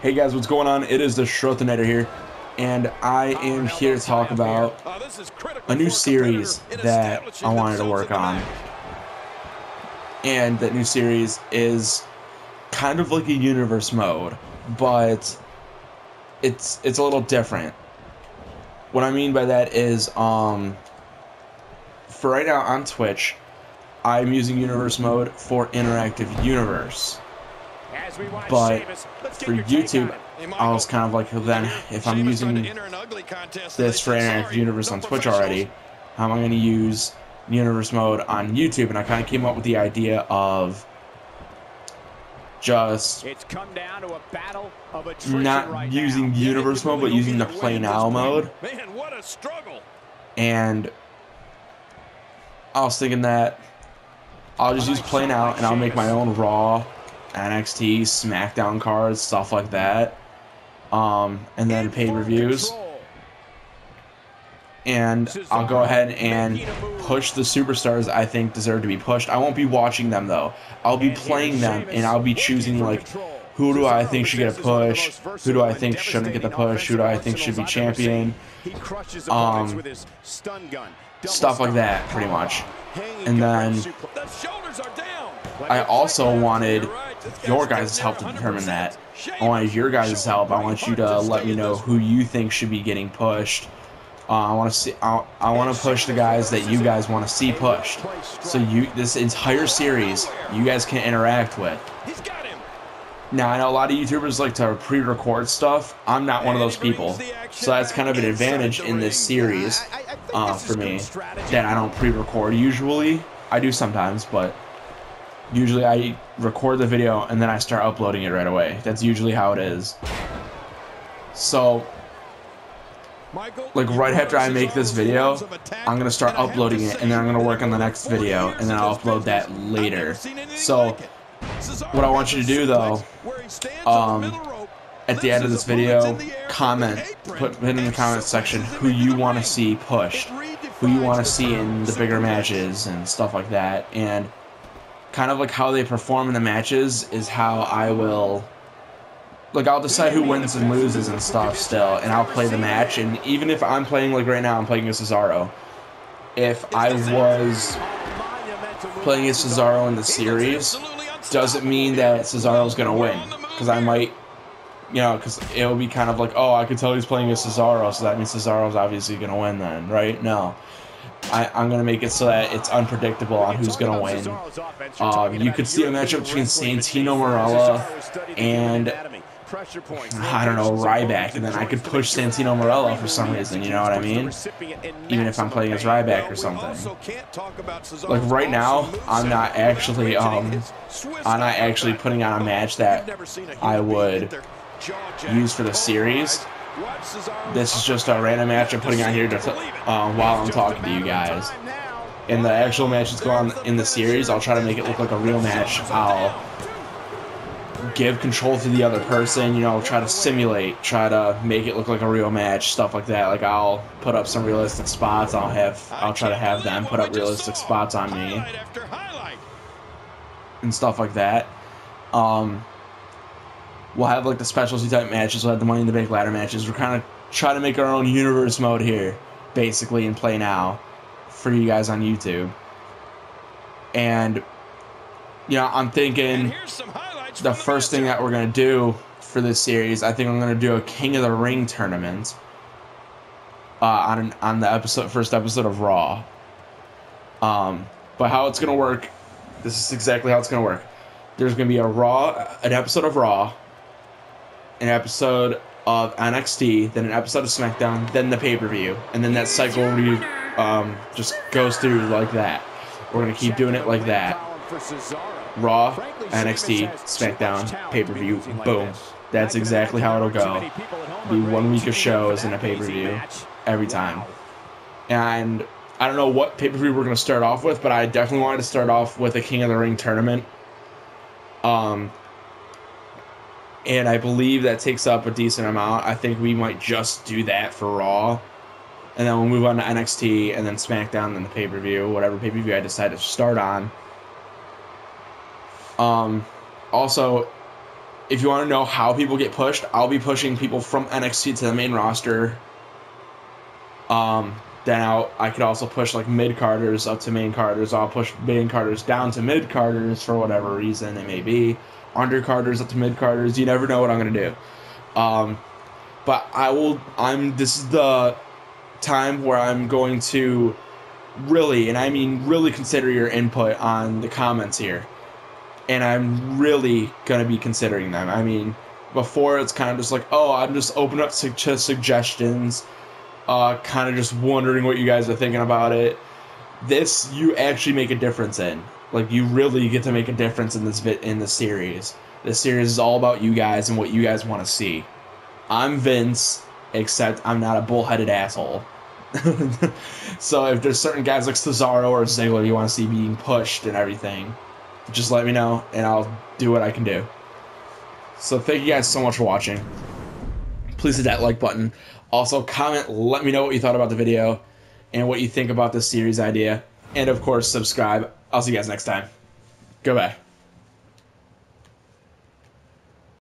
Hey guys, what's going on? It is the Schrothenator here, and I am here to talk about a new series that I wanted to work on. And that new series is kind of like a universe mode, but it's a little different. What I mean by that is, for right now on Twitch, I'm using universe mode for interactive universe. But for YouTube, I was kind of like, well, then if I'm using this for interactive universe on Twitch already, how am I going to use universe mode on YouTube? And I kind of came up with the idea of just not using universe mode, but using the play now mode. And I was thinking that I'll just use play now, and I'll make my own Raw, NXT, SmackDown cards, stuff like that, and then pay-per-views. And I'll go ahead and push the superstars I think deserve to be pushed. I won't be watching them though. I'll be playing them, and I'll be choosing like, who do I think should get a push, who do I think shouldn't get the push, who do I think should be champion, stuff like that pretty much. And then I also wanted your guys' help to determine that. I wanted your guys' help. I want you to let me know who you think should be getting pushed. I want to push the guys that you guys want to see pushed. So this entire series, you guys can interact with. Now, I know a lot of YouTubers like to pre-record stuff. I'm not one of those people. So that's kind of an advantage in this series for me, that I don't pre-record usually. I do sometimes, but usually I record the video and then I start uploading it right away. That's usually how it is. So, like right after I make this video, I'm going to start uploading it, and then I'm going to work on the next video, and then I'll upload that later. So, what I want you to do though, at the end of this video, put in the comment section who you want to see pushed, who you want to see in the bigger matches and stuff like that, and kind of like how they perform in the matches is how I will, like, I'll decide who wins and loses and stuff still, and I'll play the match. And even if I'm playing, like right now, I'm playing as Cesaro. If I was playing as Cesaro in the series, doesn't mean that Cesaro's gonna win, because I might, you know, because it'll be kind of like, oh, I could tell he's playing as Cesaro, so that means Cesaro's obviously gonna win then, right? No. I'm going to make it so that it's unpredictable on who's going to win. You could see a matchup between Santino Marella and, I don't know, Ryback, and then I could push Santino Marella for some reason, you know what I mean? Even if I'm playing as Ryback or something. Like right now, I'm not actually putting on a match that I would use for the series. This is just a random match I'm putting on here to, while I'm talking to you guys. In the actual match that's going on in the series, I'll try to make it look like a real match. I'll give control to the other person, you know, try to make it look like a real match, stuff like that. Like, I'll put up some realistic spots. I'll try to have them put up realistic spots on me and stuff like that. We'll have like the specialty type matches. We'll have the Money in the Bank ladder matches. We're kind of trying to make our own universe mode here, basically, and play now for you guys on YouTube. And, you know, I'm thinking the first thing that we're going to do for this series, I think I'm going to do a King of the Ring tournament on the first episode of Raw. But how it's going to work, this is exactly how it's going to work. There's going to be an episode of Raw, an episode of NXT, then an episode of SmackDown, then the pay-per-view, and then that cycle just goes through like that. We're going to keep doing it like that. Raw, NXT, SmackDown, pay-per-view, boom. That's exactly how it'll go. It'll be 1 week of shows and a pay-per-view every time. And I don't know what pay-per-view we're going to start off with, but I definitely wanted to start off with a King of the Ring tournament. And I believe that takes up a decent amount. I think we might just do that for Raw. And then we'll move on to NXT, and then SmackDown, and then the pay-per-view, whatever pay-per-view I decide to start on. Also, if you guys want to see me do, like, a King of the Ring tournament, you know, like a King of the Ring tournament, I think we might just do that for Raw. And then we'll move on to NXT, and then SmackDown, and then the pay-per-view, whatever pay-per-view I decide to start on. Also, if you want to know how people get pushed, I'll be pushing people from NXT to the main roster. Then I could also push like mid-carders up to main-carders. I'll push main-carders down to mid-carders for whatever reason it may be. Undercarders up to mid-carders. You never know what I'm going to do. But this is the time where I'm going to really, and I mean really, consider your input on the comments here. And I'm really going to be considering them. I mean, before it's kind of just like, oh, I'm just opening up to suggestions. Kind of just wondering what you guys are thinking about it. This, you actually make a difference in. Like, you really get to make a difference in this series. This series is all about you guys and what you guys want to see. I'm Vince, except I'm not a bullheaded asshole. So if there's certain guys like Cesaro or Ziggler you want to see being pushed and everything, just let me know and I'll do what I can do. So thank you guys so much for watching. Please hit that like button. Also, comment, let me know what you thought about the video and what you think about this series idea. And, of course, subscribe. I'll see you guys next time. Goodbye.